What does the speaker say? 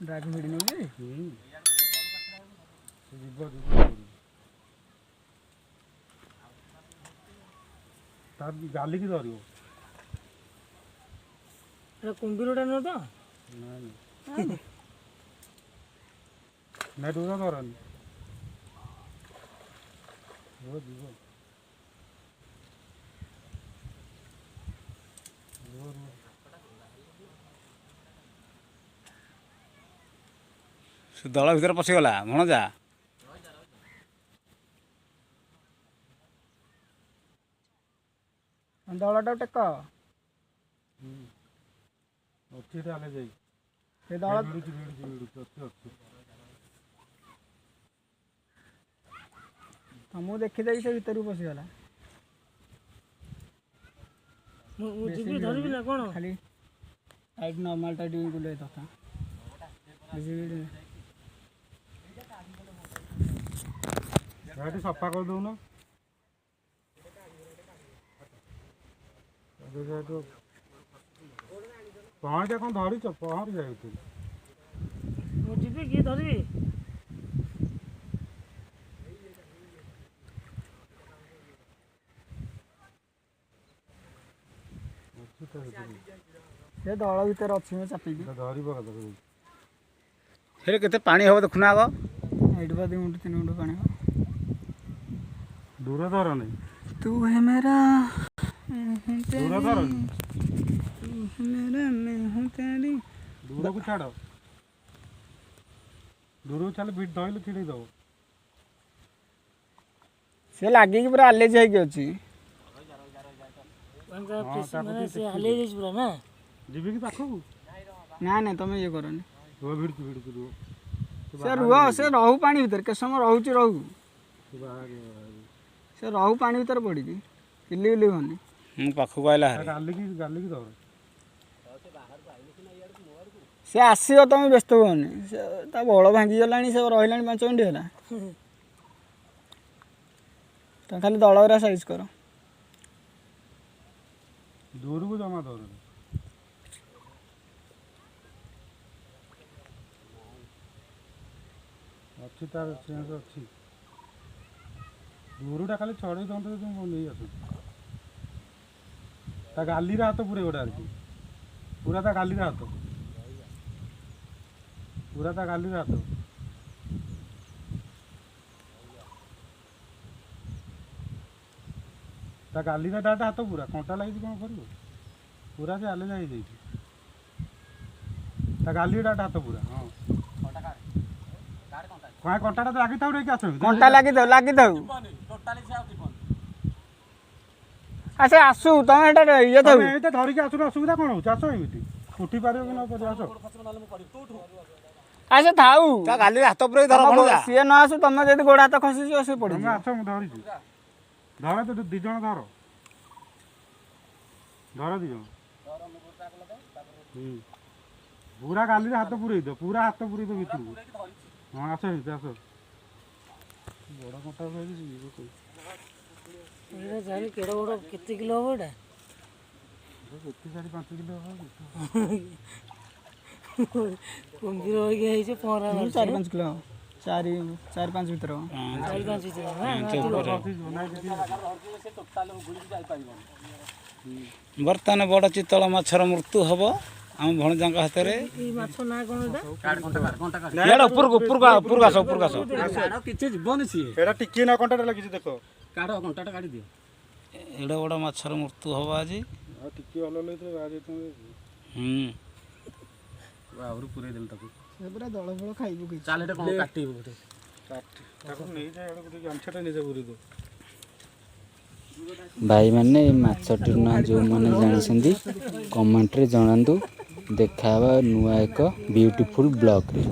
Driver भिड़ी नहीं गाली की धर कुंभीरटा नुह तो नहीं दूर धरनी दल भर पशिगला भणजा दलटा टेक अच्छी ताले जाई ए दल तुमको देखी दे से भीतर पशिगला खाली साइड नॉर्मल टा डी गुले तथा सफा कर दो ना पहुँच कौन धरी पहुँच जाए जी किए धरबी से दल भर अच्छी चापिकी धर हेरे केते पानी हबो देखुना आगो ये 2 मुंड 3 मुंड पानी दूर धर नहीं तू है मेरा दूर धर मेरा मैं हूँ तेरी दूर को छाड़ दूर को चल बीट धइले छिड़ी दो से लागी पूरा आले जाई अछि से आले जाई पूरा ना जीवी की पाखो ना ना तुम ये करनी वो भिड़ से रुह से रहू पानी भीतर के समय रहूची रहू से रहू पानी भीतर पड़ी किली उली होनी मु पाखु आइला गाली की धर से आसो तुम व्यस्त होनी से बल भांगी गला से रहा 5 मिनट है तो खाली दल साइज कर दूर को जमा धर अच्छी तार चेंज अच्छी दूरटा खाली छड़े दंत तुम नहीं आस गाली हाथ पूरे गोटा पूरा ता गाली हाथ पूरा ता गाली हाथ ता गाली डाटा हाथ पूरा कंटा लगी कौन कर पूरा से आले जाई ता गाली डाटा हाथ पूरा हाँ कहीं कंटाटा लगी था रे क्या घंटा लगी था अच्छा आसु तुम ये था धरिक आसुन असुविधा कौन हो चाष एमती उठी पार कि न आस अच्छा थाऊ गाली हाथ पूरे धर भणजा सी न आसु तुम जब गोड़ हाथ खसी से पड़ आस मुझे धरी धर तो दिज धर धर दिज पूरा गाली हाथ पूरे दो पूरा हाथ पूरे दो भर हाँ आस आस बड़ कंटा केड़ा बड़ केते किलो हो एटा 4-5 किलो कुंभीर हो गया है जे पहरा 4-5 किलो 4-5 भीतर 4-5 बर्तमान बड़ चितल माछर मृत्यु हम आम भणजा हाथ में माछ ना एटा टिके ना कंटाटा लगी देख काढ़ कंटाटा काढ़ी दियो एड़ा बड़ा माछर मृत्यु हम आज टिके हल लइते आज तुम आउर पुरे देल ताको पूरा दଳ फଳ ଖାଇବୁ କି ଚାଲ ଏଟା କଣ କାଟିବୁ ଗୋଟେ ତାକୁ ନେଇ ଯା ଏଡା ଗୋଟେ ଗାମଛାଟା ନେଇ ଯା ପୁରୀ ଦो भाई मैंने माछटी ना जो मैंने जानी कमेंट रे जणांतु देखा नुआ एक ब्यूटीफुल ब्लॉग रे।